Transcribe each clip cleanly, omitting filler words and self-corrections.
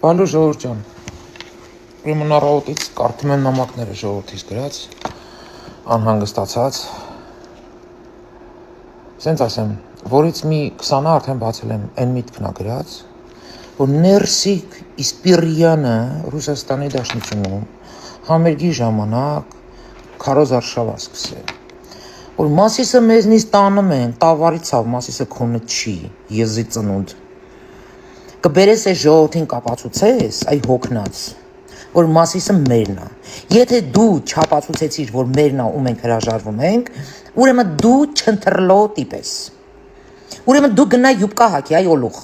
Բալու ժողովուրդ ջան, ուրեմն առավոտից կարդում եմ նամակները ժողովրդից գրած, անհանգստացած, սենց ասեմ, որից մի 20-ը արդեն բացել եմ այն միտքն ա գրած, որ Ներսիկ Իսպիրյանը Ռուսաստանի Դաշնությունում համերգի ժամանակ քարոզ արշավա սկսել, որ Մասիսը մեզնից տանում են, տավարի ցավ, Մասիսը քոնը չի, եզի ծնունդ, կբերես է ժողովրդին կապացուցես, այ հոգնած, որ Մասիսը մերն է, եթե դու չապացուցեցիր, որ մերն է ու մենք հրաժարվում ենք, ուրեմն դու չընթրլո տիպես, ուրեմն դու գնա յուբկա հակի, այ օլուղ,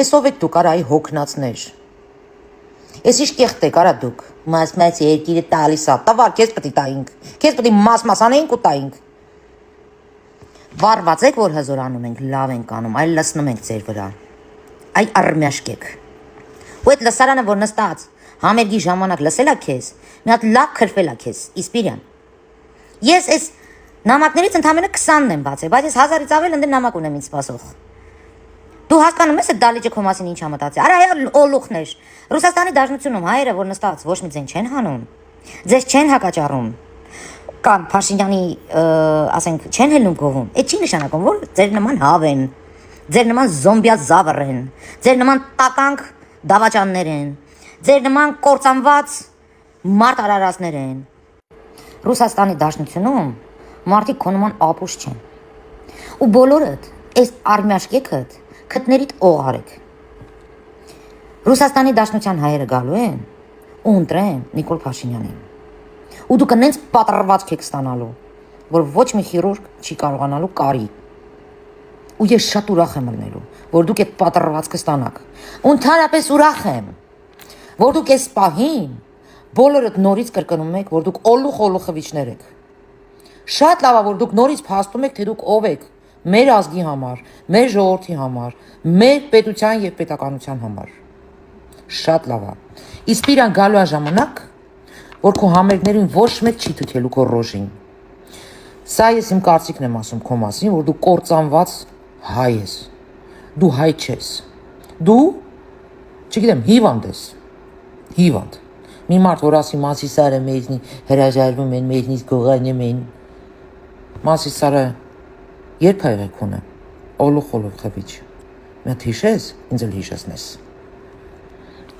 էսով եք դուք արա այ հոգնածներ, ես իշ կեղտ եք արա դուք, մաս երկիրը տալիս ա, տավար կեզ պտի տայինք, կեզ պտի մասանեինք ու տայինք, վարված եք, որ հզորանում ենք, լավ ենք անում, այլ լսնում ենք ձեր վրա, այ արմյաշկ եք, ու այդ լսարանը, որ նստած, համերգի ժամանակ լսել ա քեզ, մի հատ լավ քրվել ա քեզ, Իսպիրյան, ես այս նամակներից ընդամենը 20-ն եմ բացել, բայց ես 1000-ից ավել ընդեր նամակ ունեմ ինձ սպասող, դու հասկանում ես այդ դալիճը քո մասին ինչ ա մտածի, արա այ օլուխներ, Ռուսաստանի Դաշնությունում հայերը, որ նստած ոչ մի ձեն չեն հանում, ձեզ չեն հակաճառում, կամ Փաշինյանի, ասենք, չեն հելնում գովում, այդ չի նշանակում, որ ձեր նման հավ են, ձեր նման զոմբիա զավր են, ձեր նման տականք դավաճաններ են, ձեր նման կործանված մարդ արարածներ են, Ռուսաստանի Դաշնությունում մարդիկ քո նման ապուշ չեն, ու բոլորդ, այս արմյաշկեքդ, քտներիդ օղար եք, Ռուսաստանի Դաշնության հայերը գալու են, ու ընտրեն Նիկոլ Փաշինյանին, ու դուք նենց պատրված եք ստանալու, որ ոչ մի խիրուրգ չի կարողանալու կարի, ու ես շատ ուրախ եմ ելնելու, որ դուք այդ պատրվածքը ստանաք, ու ընդհանրապես ուրախ եմ, որ դուք այս պահին բոլորդ նորից կրկնում եք, որ դուք օլուխ խվիչներ եք, շատ լավ է, որ դուք նորից փաստում եք, թե դուք ով եք, մեր ազգի համար, մեր ժողովրդի համար, մեր պետության և պետականության համար, շատ լավ է, Իսպիրյան գալու է ժամանակ, որ քո համերգներին ոչ մեկ չի թքելու քո ռոժին, սա ես իմ կարծիքն եմ ասում քո մասին, որ դու կործանված հայ ես, դու հայ չես, դու, չգիտեմ, հիվանդ ես, հիվանդ, մի մարդ, որ ասի Մասիսարը մեզնի հրաժարվում են, մեզնից գողանում են, Մասիսարը երբ ա եղել քոնը, օլուխ խվիչ, մի հատ հիշես, ինձ էլ հիշեցնես,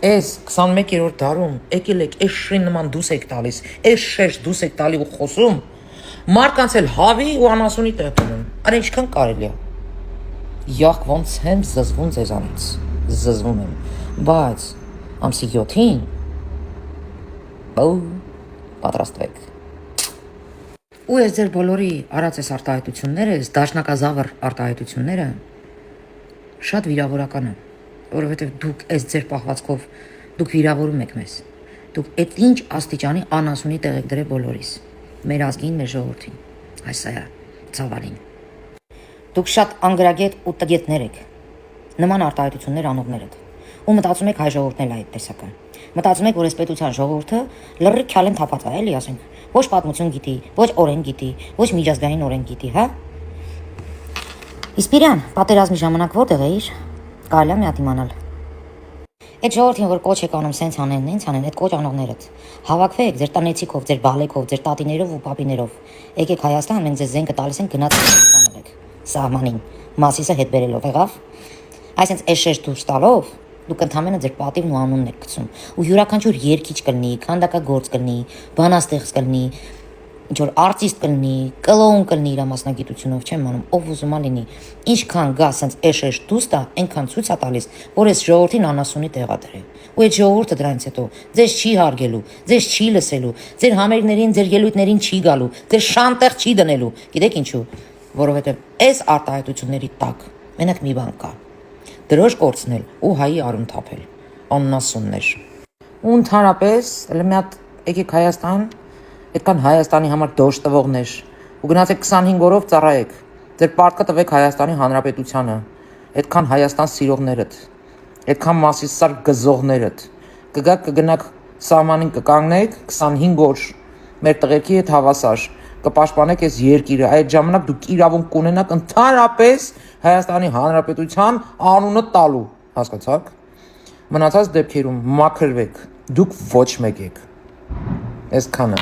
այս 21-րդ դարում եկել եք, այս շրին նման դուս եք տալիս, այս շեշ դուս եք տալի ու խոսում, մարդկանց էլ հավի ու անասունի տեղ տնում, արա ինչքան կարելի է, յախ ոնց եմ զզվում ձեզանից, զզվում եմ, բայց ամսի 7-ին, պատրաստվեք, ու ես ձեր բոլորի արած ես արտահայտությունները, ես դաշնակազավր արտահայտությունները, շատ վիրավորական է, որովհետև դուք այս ձեր պահվածքով, դուք վիրավորում եք մեզ, դուք այդ ինչ աստիճանի անասունի տեղ եք դրել բոլորիս, մեր ազգին, մեր ժողովրդին, այսայա, ցավալին, դուք շատ անգրագետ ու տգետներ եք, նման արտահայտություններ անողներդ, ու մտածում եք հայ ժողովուրդն էլ այդ տեսակը, մտածում եք, որ այս պետության ժողովուրդը լրի քյալեն թափած է, էլի ասենք, ոչ պատմություն գիտի, ոչ օրենք գիտի, ոչ միջազգային օրենք գիտի, հա? Իսպիրյան, պատերազմի ժամանակ որտեղ էիր, կարելի է մի հատ իմանալ։ Այդ ժողովրդին, որ կոչ եք անում սենց անեն, նենց անեն, այդ կոչ անողներդ, հավաքվեք ձեր տնեցիքով, ձեր բալեքով, ձեր տատիներով ու պապիներով, եկեք Հայաստան, մենք ձեզ զենքը տալիս ենք գնաց ստանալեք, սահմանին, Մասիսը հետ բերելով եղավ, այսինքն այս շեշ դուրս տալով, դուք ընդամենը ձեր պատիվն ու անունն եք գցում, ու յուրաքանչյուր երգիչ կլինի, քանդակագործ կլինի, բանաստեղծ կլինի, ինչ որ արտիստ կլինի, կլոուն կլինի իր մասնագիտությունով, չեմ անում, ով ուզում ա լինի, ինչքան գա սենց էշ դուս տա, այնքան ցույց ա տալիս, որ այս ժողովրդին անասունի տեղ ա դրել, ու այդ ժողովուրդը դրանից հետո ձեզ չի հարգելու, ձեզ չի լսելու, ձեր համերգներին, ձեր ելույթներին չի գալու, ձեր շանտեղ չի դնելու, գիտեք ինչու, որովհետև այս արտահայտությունների տակ մենակ մի բան կա, դրոշ կորցնել ու հայի արուն թափել, աննասուններ, ու ընդհանրապես, մի հատ եկեք Հայաստան, այդքան Հայաստանի համար դոշ տվողներ, ու գնացեք 25 օրով ծառայեք, ձեր պարտքը տվեք Հայաստանի Հանրապետությանը, այդքան Հայաստան սիրողներդ, այդքան Մասիսար գզողներդ, կգաք կգնաք սահմանին կկանգնեք 25 օր, մեր տղերքի հետ հավասար, կպաշտպանեք այս երկիրը, այդ ժամանակ դուք իրավունք կունենաք ընդհանրապես Հայաստանի Հանրապետության անունը տալու, հասկացաք, Մնացած դեպքերում մաքրվեք, դուք ոչ մեկ եք։ Այսքանը։